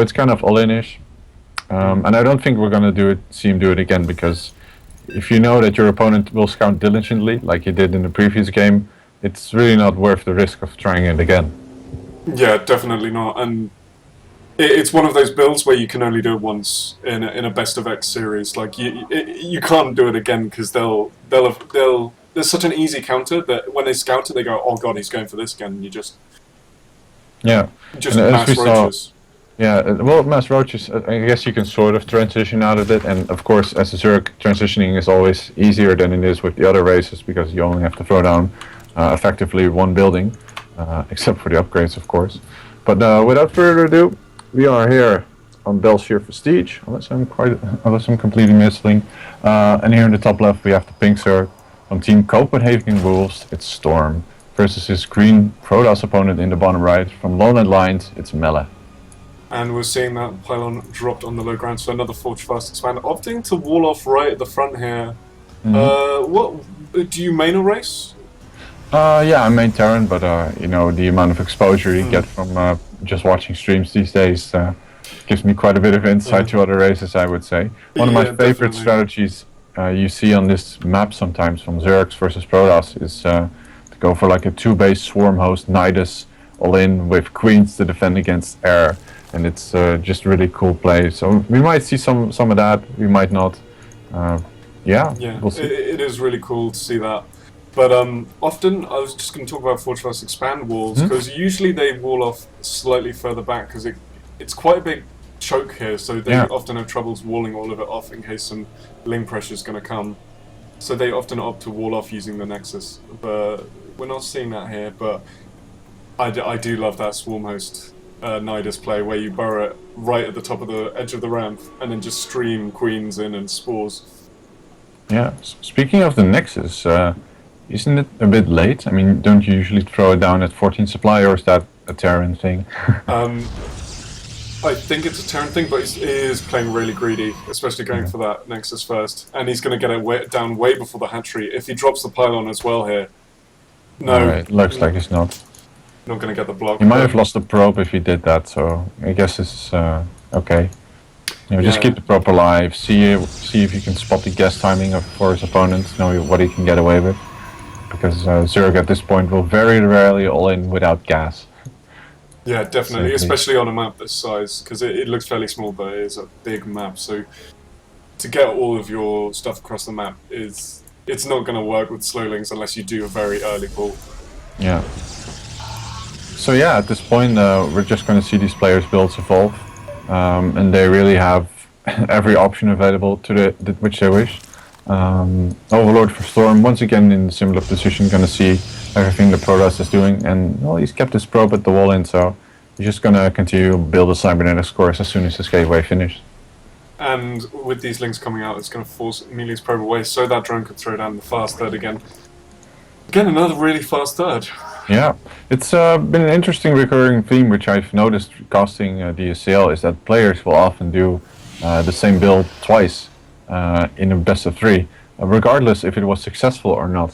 it's kind of all-in-ish. And I don't think we're gonna see him do it again, because if you know that your opponent will scout diligently, like he did in the previous game, it's really not worth the risk of trying it again. Yeah, definitely not. And it's one of those builds where you can only do it once in a best of X series. Like you can't do it again because they'll there's such an easy counter that when they scout it, they go, oh god, he's going for this again. And you just Yeah, and as mass we saw, roaches. yeah, well, mass roaches, I guess you can sort of transition out of it, and of course, as a Zerg, transitioning is always easier than it is with the other races, because you only have to throw down effectively one building, except for the upgrades, of course. But without further ado, we are here on Belshire Prestige, unless I'm completely missing. And here in the top left, we have the pink Zerg on Team Copenhagen Wolves. It's Storm versus his green Protoss opponent in the bottom right. From Lowland Lines, it's Melle. And we're seeing that pylon dropped on the low ground, so another Forge Fast Expand, opting to wall off right at the front here. What do you main a race? Yeah, I main Terran, but you know, the amount of exposure you get from just watching streams these days gives me quite a bit of insight to other races, I would say. One of my favorite strategies you see on this map sometimes from Zergs versus Protoss is to go for like a 2-base swarm host Nidus all in with queens to defend against air, and it's just really cool play. So we might see some of that, we might not. Yeah, we'll see. It is really cool to see that. But often, I was just going to talk about Forge Fast Expand walls, because usually they wall off slightly further back, because it's quite a big choke here, so they often have troubles walling all of it off in case some ling pressure is going to come. So they often opt to wall off using the Nexus. But we're not seeing that here, but I do love that Swarm Host Nidus play, where you burrow it right at the top of the edge of the ramp, and then just stream queens in and spores. Yeah, speaking of the Nexus, isn't it a bit late? I mean, don't you usually throw it down at 14 supply, or is that a Terran thing? I think it's a Terran thing, but he is playing really greedy, especially going for that Nexus first. And he's going to get it down way before the hatchery. If he drops the pylon as well here, Looks like he's not. Not going to get the block. He might have lost the probe if he did that, so I guess it's okay. You know, just keep the probe alive, see if you can spot the guess timing for his opponent, know what he can get away with. Because Zerg at this point will very rarely all in without gas. Yeah, definitely, especially on a map this size, because it looks fairly small, but it is a big map. So to get all of your stuff across the map it's not going to work with slowlings unless you do a very early pull. Yeah. So yeah, at this point we're just going to see these players' builds evolve, and they really have every option available to which they wish. Overlord for Storm, once again in a similar position, gonna see everything the Protoss is doing, and well, he's kept his probe at the wall in, so he's just gonna continue to build a cybernetics course as soon as his gateway finished. And with these links coming out, it's gonna force Emilia's probe away, so that drone could throw down the fast third again. Again, another really fast third. Yeah, it's been an interesting recurring theme which I've noticed casting DSCL, is that players will often do the same build twice. In a best of 3, regardless if it was successful or not.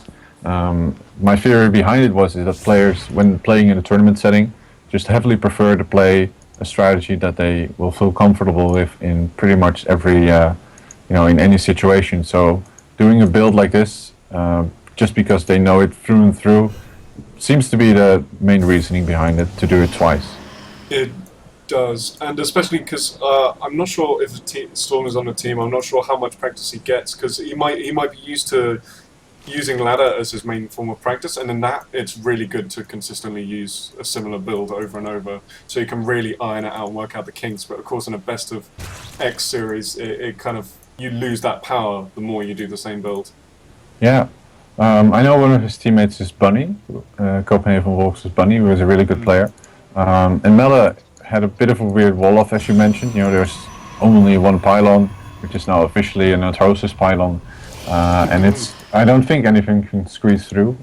My theory behind it was that players, when playing in a tournament setting, just heavily prefer to play a strategy that they will feel comfortable with in pretty much every, in any situation. So doing a build like this, just because they know it through and through, seems to be the main reasoning behind it, to do it twice. It does, and especially because I'm not sure if Storm is on the team. I'm not sure how much practice he gets, because he might be used to using ladder as his main form of practice, and in that it's really good to consistently use a similar build over and over, so you can really iron it out and work out the kinks. But of course, in a best of X series, it kind of, you lose that power the more you do the same build. Yeah, I know one of his teammates is Bunny, Copenhagen Wolves is Bunny, who is a really good player, and Melle had a bit of a weird wall-off, as you mentioned. You know, there's only one pylon, which is now officially an Atrosis pylon, and I don't think anything can squeeze through,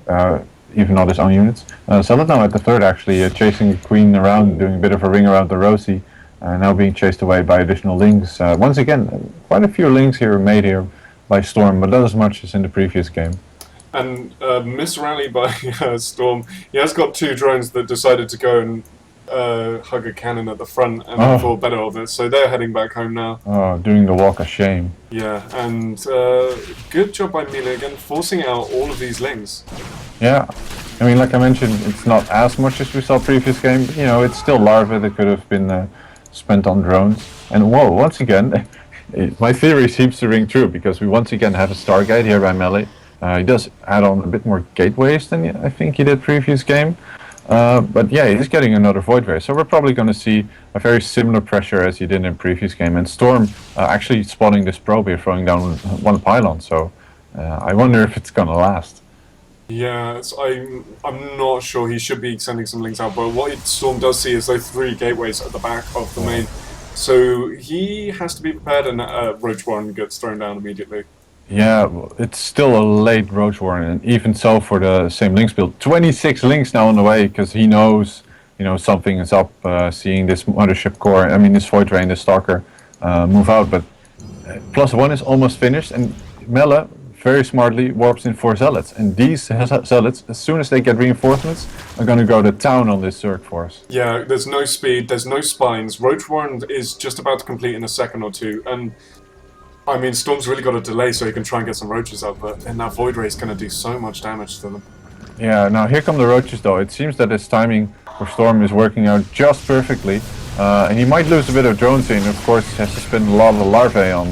even not his own units. Celadon at the third actually chasing the queen around, doing a bit of a ring around the Rosie, now being chased away by additional lings. Once again, quite a few lings here made here by Storm, but not as much as in the previous game. And miss rally by Storm. He has got 2 drones that decided to go and hug a cannon at the front and then thought better of it. So they're heading back home now. Oh, doing the walk of shame. Yeah, and good job by Mille again, forcing out all of these lings. Yeah, I mean, like I mentioned, it's not as much as we saw previous game, but, you know, it's still larvae that could have been spent on drones. And whoa, once again, my theory seems to ring true, because we once again have a Stargate here by Melle. He does add on a bit more gateways than I think he did previous game. But yeah, he's getting another Void Ray, so we're probably going to see a very similar pressure as he did in previous game. And Storm actually spotting this probe here, throwing down one pylon, so I wonder if it's going to last. Yeah, I'm not sure. He should be sending some links out, but what Storm does see is those 3 gateways at the back of the main. So he has to be prepared, and Roach Warren gets thrown down immediately. Yeah, it's still a late Roach Warren, and even so for the same links build. 26 links now on the way, because he knows, you know, something is up, seeing this mothership core, I mean this Void Ray and this Stalker move out, but +1 is almost finished, and Melle very smartly warps in 4 Zealots, and these Zealots, as soon as they get reinforcements, are going to go to town on this Zerg force. Yeah, there's no speed, there's no spines. Roach Warren is just about to complete in a second or two, and I mean, Storm's really got a delay so he can try and get some roaches out, but then that Void Ray is going to do so much damage to them. Yeah, now here come the roaches though. It seems that his timing for Storm is working out just perfectly, and he might lose a bit of drones in. Of course, he has to spend a lot of larvae on,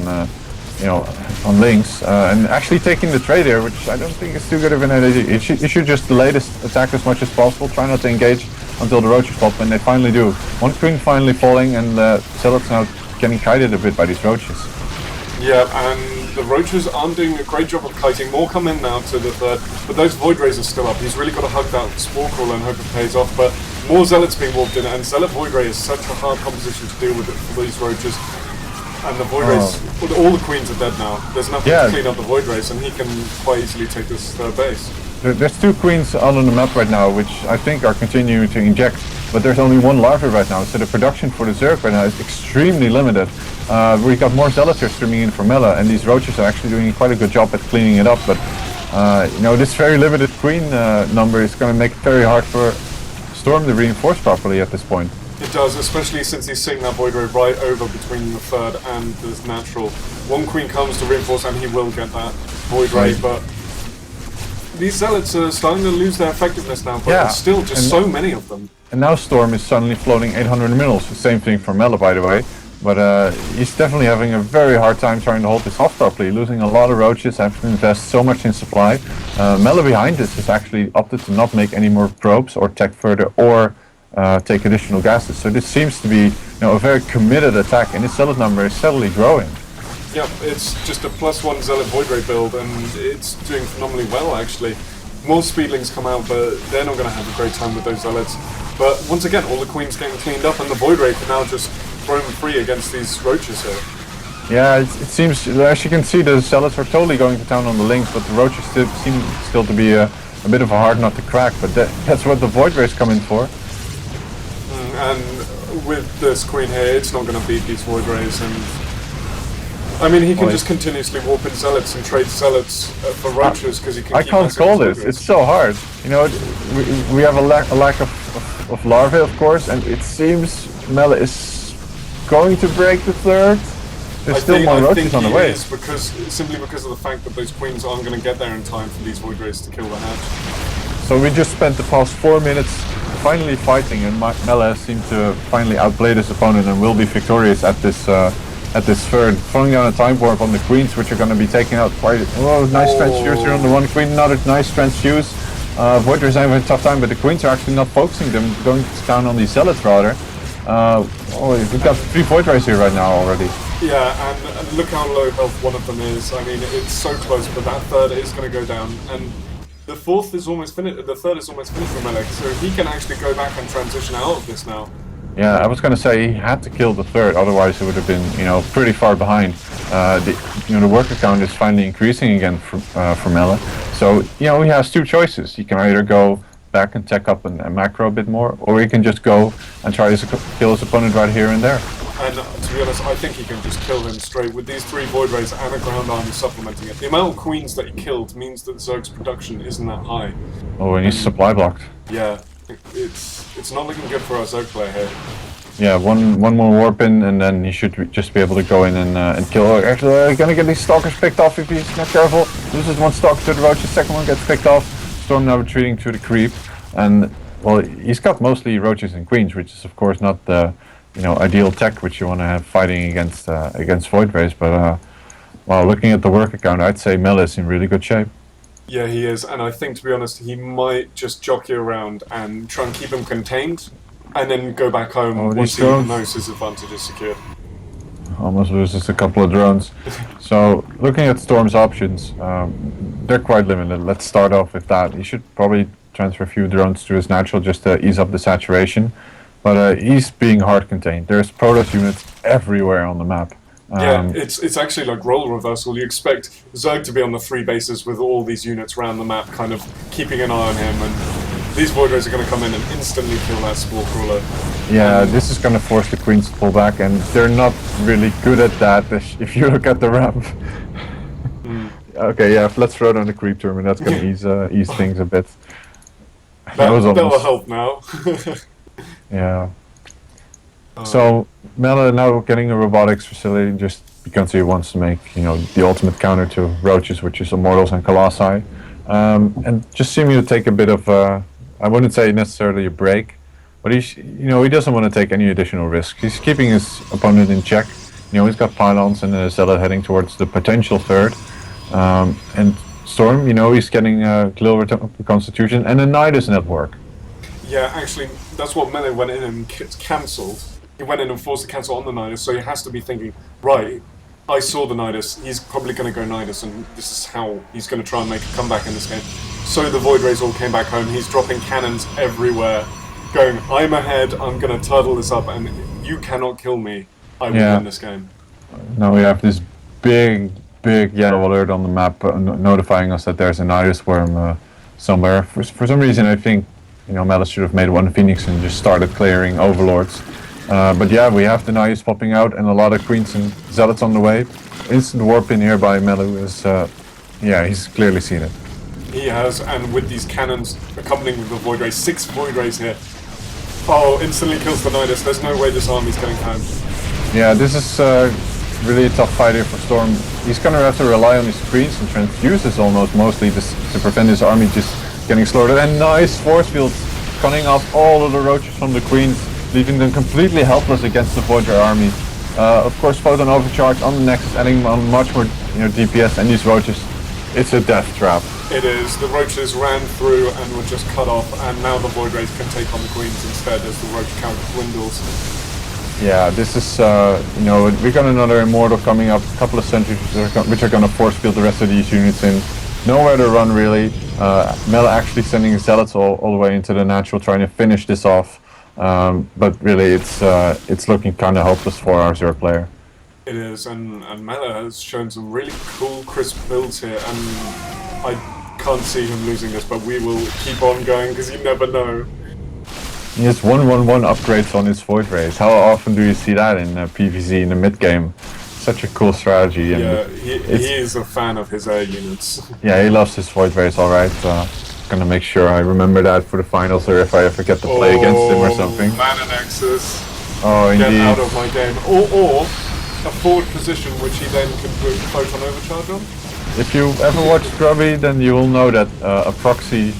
you know, on links, and actually taking the trade here, which I don't think is too good of an idea. You should just delay this attack as much as possible. Try not to engage until the roaches pop, and they finally do. One queen finally falling, and Zealot's now getting kited a bit by these roaches. Yeah, and the roaches aren't doing a great job of kiting. More come in now to the 3rd, but those Void Rays are still up. He's really got to hug that Spore Crawler and hope it pays off, but more Zealots being warped in, and Zealot Void Ray is such a hard composition to deal with for these roaches. And the Void Rays, all the queens are dead now. There's nothing to clean up the Void Rays, and he can quite easily take this 3rd base. There's 2 queens on the map right now, which I think are continuing to inject, but there's only 1 larva right now, so the production for the Zerg right now is extremely limited. We got more Zealots here streaming in from Melle, and these roaches are actually doing quite a good job at cleaning it up, but you know, this very limited queen number is going to make it very hard for Storm to reinforce properly at this point. It does, especially since he's seeing that Void Ray right over between the 3rd and the natural. 1 queen comes to reinforce, and he will get that Void Ray, but these Zealots are starting to lose their effectiveness now, but there's still just so many of them. And now Storm is suddenly floating 800 minerals, the same thing for Melle, by the way. But he's definitely having a very hard time trying to hold this off properly, losing a lot of roaches, having to invest so much in supply. Melle behind this has actually opted to not make any more probes or tech further or take additional gases. So this seems to be, you know, a very committed attack, and his Zealot number is steadily growing. Yep, it's just a +1 Zealot Void Ray build, and it's doing phenomenally well actually. More Speedlings come out, but they're not going to have a great time with those Zealots. But once again, all the queens getting cleaned up, and the Void Ray can now just roam free against these roaches here. Yeah, it seems, as you can see, the Zealots are totally going to town on the links, but the roaches seem still to be a bit of a hard nut to crack, but that's what the Void Rays come in for. And with this queen here, it's not going to beat these Void Rays, and I mean, he can just continuously warp in Zealots and trade Zealots for roaches because he can. I can't call this. It's so hard. You know, we have a lack of larvae, of course, and it seems Melle is going to break the 3rd. There's still more roaches on the way. Simply because of the fact that those queens aren't going to get there in time for these Void Rays to kill the hatch. So we just spent the past 4 minutes finally fighting, and Melle seemed to finally outplay his opponent and will be victorious at this 3rd. Throwing down a time warp on the queens, which are going to be taking out quite. Oh, nice transfuse here on the 1 queen. Another nice transfuse. Void Rays having a tough time, but the queens are actually not focusing them, going down on these Zealots rather. We've got 3 Void Rays here right now already. Yeah, and look how low health one of them is. I mean, it's so close, but that 3rd is going to go down, and the 4th is almost finished. The 3rd is almost finished for Melle, so he can actually go back and transition out of this now. Yeah, I was going to say he had to kill the 3rd, otherwise it would have been, you know, pretty far behind. The worker count is finally increasing again for Melle. So, you know, he has 2 choices. He can either go back and tech up and macro a bit more, or he can just go and try to kill his opponent right here and there. And to be honest, I think he can just kill him straight with these 3 Void Rays and a ground army supplementing it. The amount of queens that he killed means that Zerg's production isn't that high. Oh, and he's supply blocked. Yeah, It's not looking good for our Zerg player here. Yeah, one more warp in, and then he should just be able to go in and kill. Actually, gonna get these stalkers picked off if he's not careful. Loses one stalker to the roach, the second one gets picked off. Storm now retreating to the creep, and well, he's got mostly roaches and queens, which is of course not the ideal tech which you want to have fighting against Void Rays. But well, looking at the work account, I'd say Melle is in really good shape. Yeah, he is, and I think, to be honest, he might just jockey around and try and keep him contained, and then go back home once he knows his advantage is secured. Almost loses a couple of drones. So, looking at Storm's options, they're quite limited. Let's start off with that. He should probably transfer a few drones to his natural just to ease up the saturation. But he's being hard contained. There's Protoss units everywhere on the map. Yeah, it's actually like role reversal. You expect Zerg to be on the 3 bases with all these units around the map, kind of keeping an eye on him, and these Void Rays are going to come in and instantly kill that Spore Crawler. Yeah, this is going to force the Queens to pull back, and they're not really good at that if you look at the ramp. Okay, yeah, let's throw down the creep term, and that's going to ease things a bit. That'll help now. Yeah. So Melle now getting a robotics facility just because he wants to make the ultimate counter to roaches, which is Immortals and Colossi, and just seeming to take a bit of I wouldn't say necessarily a break, but he doesn't want to take any additional risk. He's keeping his opponent in check. He's got pylons and a Zealot heading towards the potential third, and Storm, he's getting a Glil Reconstitution and a Nidus network. Yeah, actually, that's what Melle went in and cancelled. He went in and forced the cancel on the Nidus, so he has to be thinking, right, I saw the Nidus, he's probably going to go Nidus, and this is how he's going to try and make a comeback in this game. So the Void Rays all came back home, he's dropping cannons everywhere, going, I'm ahead, I'm going to turtle this up, and you cannot kill me, I will win this game. Now we have this big yellow alert on the map notifying us that there's a Nidus worm somewhere. For some reason I think Melle should have made one Phoenix and just started clearing Overlords. But yeah, we have the Nidus popping out and a lot of Queens and Zealots on the way. Instant warp in here by Melle is, he's clearly seen it. He has, and with these cannons accompanying with the Void Rays, 6 Void Rays here. Oh, instantly kills the Nidus, there's no way this army's getting home. Yeah, this is really a tough fight here for Storm. He's gonna have to rely on his Queens and transfuses almost mostly to prevent his army just getting slaughtered. And nice force fields cutting off all of the roaches from the Queens, leaving them completely helpless against the Void Ray army. Of course, Photon Overcharge on the Nexus, adding on much more DPS, and these roaches, it's a death trap. It is. The roaches ran through and were just cut off, and now the Void Rays can take on the Queens instead as the roach count dwindles. Yeah, this is, we got another Immortal coming up, a couple of sentries which are going to force field the rest of these units in. Nowhere to run really. Melle actually sending his Zealots all the way into the natural, trying to finish this off. But really it's looking kind of hopeless for our Zerg player. It is, and Melle has shown some really cool, crisp builds here, and I can't see him losing this, but we will keep on going because you never know. He has 1/1/1 upgrades on his Void Rays. How often do you see that in PvZ in the mid game? Such a cool strategy. And yeah, he is a fan of his air units. Yeah, he loves his Void Rays, alright. Gonna make sure I remember that for the finals, or if I ever get to play against him or something. Mana Nexus. Oh, indeed. Get out of my game. Or a forward position which he then can put Photon Overcharge on. If you ever watched Grubby, then you will know that a proxy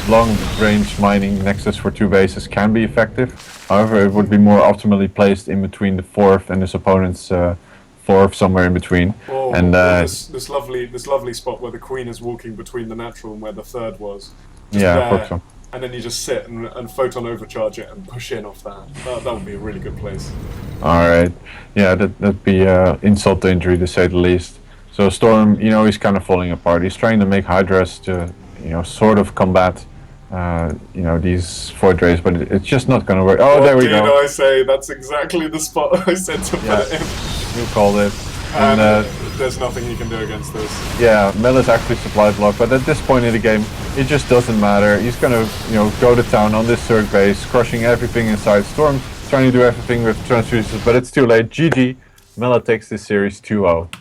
long-range mining Nexus for 2 bases can be effective. However, it would be more optimally placed in between the 4th and his opponent's 4th, somewhere in between. Oh, and this lovely spot where the Queen is walking between the natural and where the 3rd was. Just there, and then you just sit and Photon Overcharge it and push in off that. That would be a really good place. Alright, yeah, that'd be insult to injury to say the least. So Storm, he's kind of falling apart. He's trying to make Hydras to, sort of combat these Void Rays, but it's just not going to work. Oh, there we go. What did I say? That's exactly the spot I said to put it in. You called it. And there's nothing he can do against this. Yeah, Melle's actually supply block, but at this point in the game, it just doesn't matter. He's going to, go to town on this Zerg base, crushing everything inside. Storm trying to do everything with transfuses, but it's too late. GG. Melle takes this series 2-0.